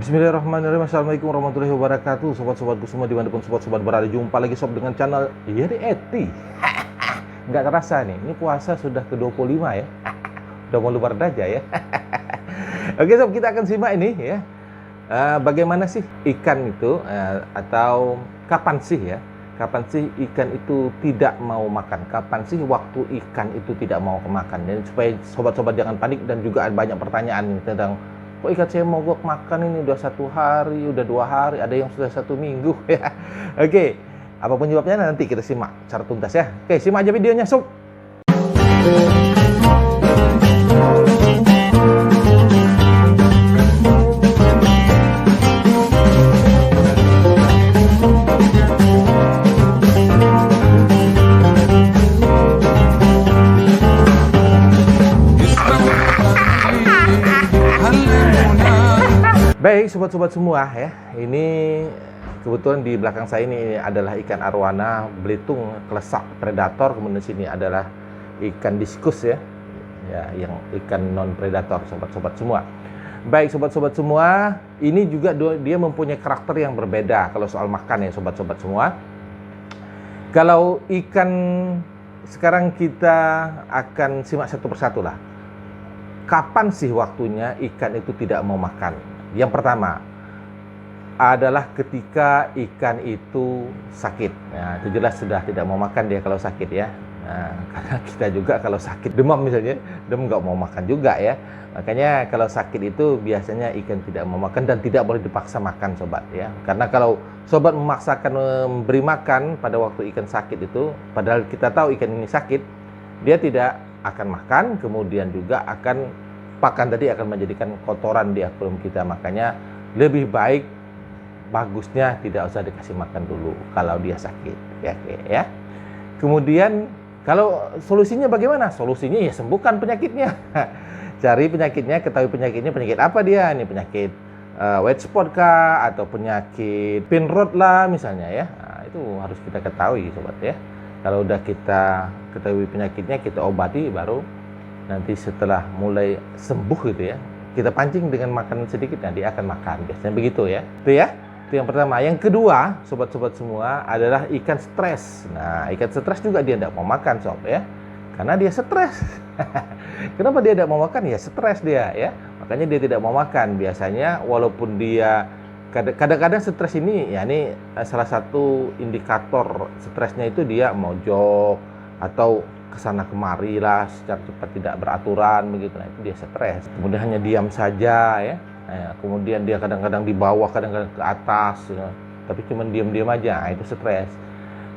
Bismillahirrahmanirrahim. Assalamualaikum warahmatullahi wabarakatuh. Sobat-sobatku semua dimanapun sobat-sobat berada, jumpa lagi sob dengan channel Yeri Eti. Nggak terasa nih, ini puasa sudah ke-25 ya. Udah mau lebar aja ya. Oke sob, kita akan simak ini ya. Bagaimana sih ikan itu atau kapan sih ya? Kapan sih ikan itu tidak mau makan? Kapan sih waktu ikan itu tidak mau makan? Dan supaya sobat-sobat jangan panik, dan juga ada banyak pertanyaan tentang kok ikan saya mogok makan ini udah 1 hari, udah 2 hari, ada yang sudah 1 minggu ya. Oke, apapun jawabnya nanti kita simak secara tuntas ya. Oke, simak aja videonya sob. Baik sobat-sobat semua ya, ini kebetulan di belakang saya ini adalah ikan arwana belitung klesak predator, kemudian sini adalah ikan diskus ya, yang ikan non predator sobat-sobat semua. Baik sobat-sobat semua, ini juga dia mempunyai karakter yang berbeda kalau soal makan ya sobat-sobat semua. Kalau ikan sekarang kita akan simak satu persatu lah. Kapan sih waktunya ikan itu tidak mau makan? Yang pertama adalah ketika ikan itu sakit. Nah, itu jelas sudah tidak mau makan dia kalau sakit ya. Nah, karena kita juga kalau sakit demam misalnya, demam nggak mau makan juga ya. Makanya kalau sakit itu biasanya ikan tidak mau makan dan tidak boleh dipaksa makan sobat ya. Karena kalau sobat memaksakan memberi makan pada waktu ikan sakit itu, padahal kita tahu ikan ini sakit, dia tidak akan makan, kemudian juga akan pakan tadi akan menjadikan kotoran di akuarium kita. Makanya lebih baik, bagusnya tidak usah dikasih makan dulu kalau dia sakit ya. Kemudian kalau solusinya bagaimana? Solusinya ya sembuhkan penyakitnya. Cari penyakitnya, ketahui penyakitnya, penyakit apa dia? Ini penyakit white spot kah, atau penyakit pin rot lah misalnya ya. Nah, itu harus kita ketahui sobat ya. Kalau udah kita ketahui penyakitnya, kita obati, baru nanti setelah mulai sembuh gitu ya, kita pancing dengan makanan sedikit, nah dia akan makan. Biasanya begitu ya. Itu ya, itu yang pertama. Yang kedua, sobat-sobat semua, adalah ikan stres. Nah, ikan stres juga dia tidak mau makan sob ya, karena dia stres. Kenapa dia tidak mau makan? Ya stres dia ya, makanya dia tidak mau makan. Biasanya walaupun dia kadang-kadang stres ini, ya ini salah satu indikator stresnya itu dia mojok atau kesana kemari lah secara cepat, tidak beraturan begitu. Nah itu dia stres. Kemudian hanya diam saja ya. Nah, kemudian dia kadang-kadang di bawah, kadang-kadang ke atas ya. Tapi cuma diam-diam aja. Nah, itu stres.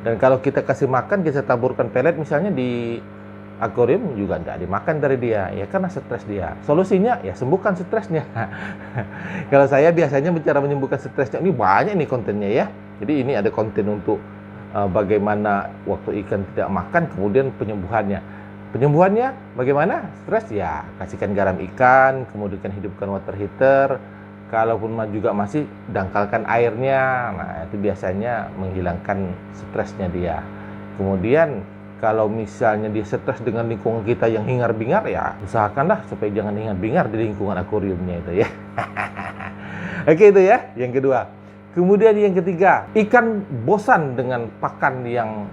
Dan kalau kita kasih makan, kita taburkan pelet misalnya di akuarium, juga tidak dimakan dari dia ya, karena stres dia. Solusinya ya sembuhkan stresnya. Kalau saya biasanya cara menyembuhkan stresnya, ini banyak nih kontennya ya. Jadi ini ada konten untuk bagaimana waktu ikan tidak makan, kemudian penyembuhannya. Penyembuhannya bagaimana? Stres ya, kasihkan garam ikan, kemudian hidupkan water heater. Kalaupun juga masih, dangkalkan airnya. Nah, itu biasanya menghilangkan stresnya dia. Kemudian kalau misalnya dia stres dengan lingkungan kita yang hingar-bingar, ya usahakanlah supaya jangan hingar-bingar di lingkungan akuariumnya itu ya. Oke, itu ya, yang kedua. Kemudian yang ketiga, ikan bosan dengan pakan yang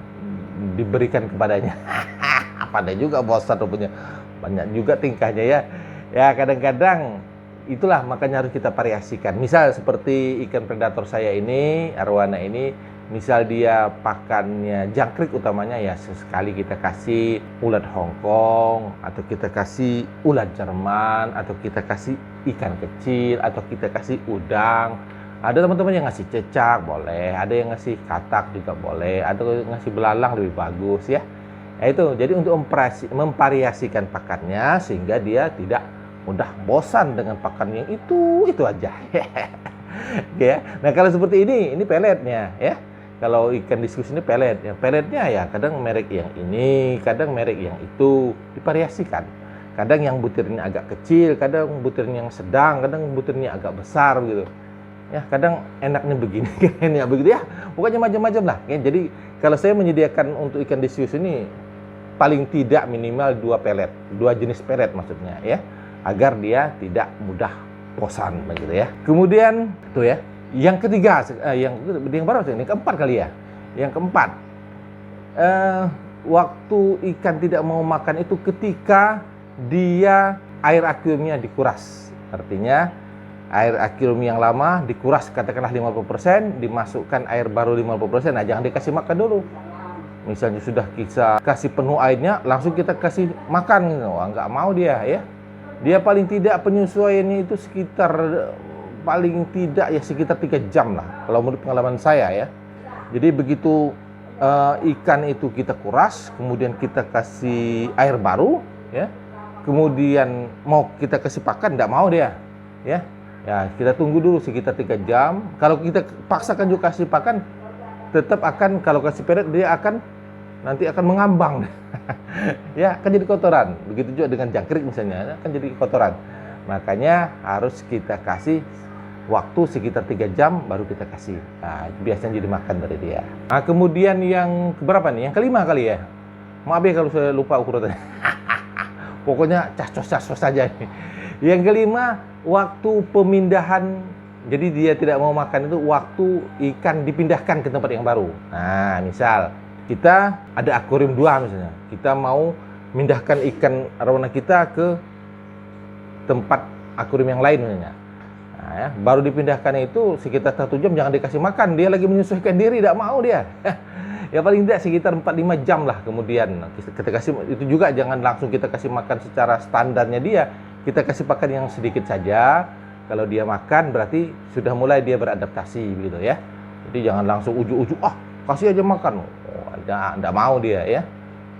diberikan kepadanya. Pada juga bosan rupanya, banyak juga tingkahnya ya. Ya kadang-kadang itulah, makanya harus kita variasikan. Misal seperti ikan predator saya ini, arwana ini, misal dia pakannya jangkrik utamanya, ya sesekali kita kasih ulat Hongkong, atau kita kasih ulat Jerman, atau kita kasih ikan kecil, atau kita kasih udang. Ada teman-teman yang ngasih cecak, boleh. Ada yang ngasih katak juga boleh. Ada yang ngasih belalang, lebih bagus ya. Ya itu, jadi untuk memvariasikan pakannya sehingga dia tidak mudah bosan dengan pakan yang itu aja. Ya. Nah kalau seperti ini peletnya ya. Kalau ikan diskus ini pelet, ya peletnya ya kadang merek yang ini, kadang merek yang itu, divariasikan. Kadang yang butirnya agak kecil, kadang butirnya yang sedang, kadang butirnya agak besar gitu. Ya kadang enaknya begini, enaknya begitu ya, pokoknya macam-macam lah ya. Jadi kalau saya menyediakan untuk ikan diskus ini paling tidak minimal 2 pelet, 2 jenis pelet maksudnya ya, agar dia tidak mudah posan begitu ya. Kemudian tuh ya, yang ketiga, yang baru ini keempat kali ya. Yang keempat, waktu ikan tidak mau makan itu ketika dia air akuariumnya dikuras. Artinya air akuarium yang lama dikuras katakanlah 50%, dimasukkan air baru 50%. Nah, jangan dikasih makan dulu. Misalnya sudah kita kasih penuh airnya, langsung kita kasih makan gitu. Wah, nggak mau dia ya. Dia paling tidak penyesuaiannya itu sekitar paling tidak ya sekitar 3 jam lah kalau menurut pengalaman saya ya. Jadi begitu ikan itu kita kuras, kemudian kita kasih air baru ya. Kemudian mau kita kasih pakan, tidak mau dia ya. Ya, kita tunggu dulu sekitar 3 jam. Kalau kita paksakan juga kasih pakan, tetap akan, kalau kasih pelet dia akan nanti akan mengambang. Ya, akan jadi kotoran. Begitu juga dengan jangkrik misalnya, akan jadi kotoran. Makanya harus kita kasih waktu sekitar 3 jam baru kita kasih. Nah, biasanya jadi makan dari dia. Nah, kemudian yang keberapa nih? Yang kelima kali ya. Maaf ya kalau saya lupa ukurannya. Pokoknya cas-cos saja. Yang kelima, waktu pemindahan. Jadi dia tidak mau makan itu waktu ikan dipindahkan ke tempat yang baru. Nah, misal kita ada akuarium 2 misalnya. Kita mau mindahkan ikan arowana kita ke tempat akuarium yang lain misalnya. Nah, ya, baru dipindahkan itu sekitar 1 jam, jangan dikasih makan. Dia lagi menyesuaikan diri, tidak mau dia. Ya paling tidak sekitar 4-5 jam lah kemudian. Kita kasih itu juga jangan langsung kita kasih makan secara standarnya dia. Kita kasih makan yang sedikit saja. Kalau dia makan berarti sudah mulai dia beradaptasi begitu ya. Jadi jangan langsung ujuk-ujuk, kasih aja makan. Enggak mau dia ya.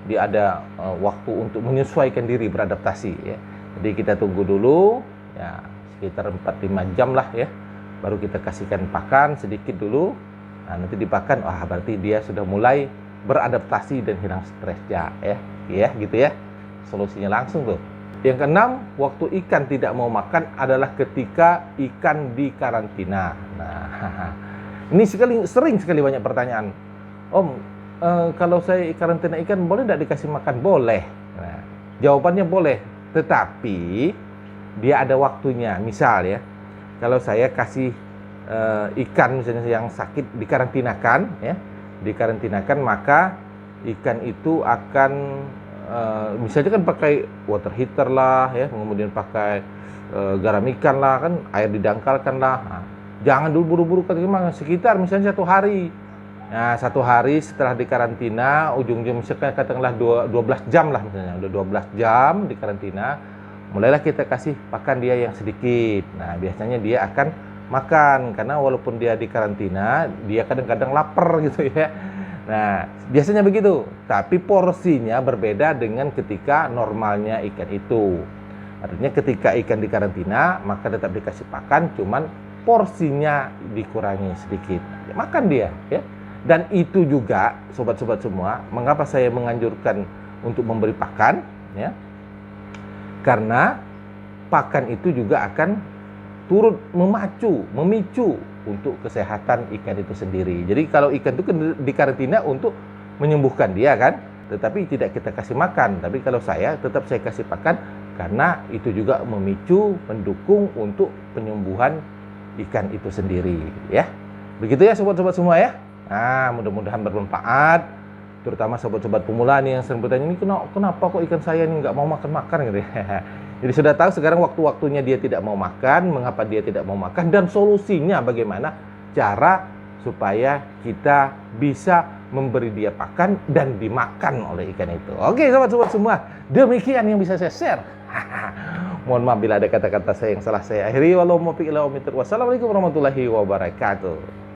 Dia ada waktu untuk menyesuaikan diri, beradaptasi ya. Jadi kita tunggu dulu ya sekitar 4-5 jam lah ya. Baru kita kasihkan pakan sedikit dulu. Nah, nanti dipakan, berarti dia sudah mulai beradaptasi dan hilang stresnya ya. Ya, gitu ya. Solusinya langsung tuh. Yang keenam, waktu ikan tidak mau makan adalah ketika ikan dikarantina. Nah, ini sering sekali banyak pertanyaan. Om, kalau saya karantina ikan boleh tidak dikasih makan? Boleh. Nah, jawabannya boleh, tetapi dia ada waktunya. Misal ya, kalau saya kasih ikan misalnya yang sakit dikarantinakan, maka ikan itu akan misalnya kan pakai water heater lah ya, kemudian pakai garam ikan lah kan, air didangkalkan lah. Nah, jangan dulu buru-buru sekitar misalnya 1 hari. Nah, 1 hari setelah dikarantina, ujung-ujung misalkan katakanlah 12 jam lah misalnya, udah 12 jam dikarantina, mulailah kita kasih pakan dia yang sedikit. Nah, biasanya dia akan makan karena walaupun dia dikarantina, dia kadang-kadang lapar gitu ya. Nah, biasanya begitu, tapi porsinya berbeda dengan ketika normalnya ikan itu. Artinya ketika ikan dikarantina, maka tetap dikasih pakan, cuman porsinya dikurangi sedikit. Makan dia, ya. Dan itu juga, sobat-sobat semua, mengapa saya menganjurkan untuk memberi pakan, ya? Karena pakan itu juga akan turut memicu untuk kesehatan ikan itu sendiri. Jadi kalau ikan itu dikarantina untuk menyembuhkan dia kan, tetapi tidak kita kasih makan. Tapi kalau saya tetap saya kasih pakan karena itu juga mendukung untuk penyembuhan ikan itu sendiri ya. Begitu ya sobat-sobat semua ya. Nah, mudah-mudahan bermanfaat, terutama sobat-sobat pemula nih yang sering bertanya, ini kenapa kok ikan saya ini nggak mau makan-makan gitu ya. Jadi sudah tahu sekarang waktu-waktunya dia tidak mau makan, mengapa dia tidak mau makan, dan solusinya bagaimana cara supaya kita bisa memberi dia pakan dan dimakan oleh ikan itu. Oke sobat-sobat semua, demikian yang bisa saya share. Mohon maaf bila ada kata-kata saya yang salah saya akhiri. Wassalamualaikum warahmatullahi wabarakatuh.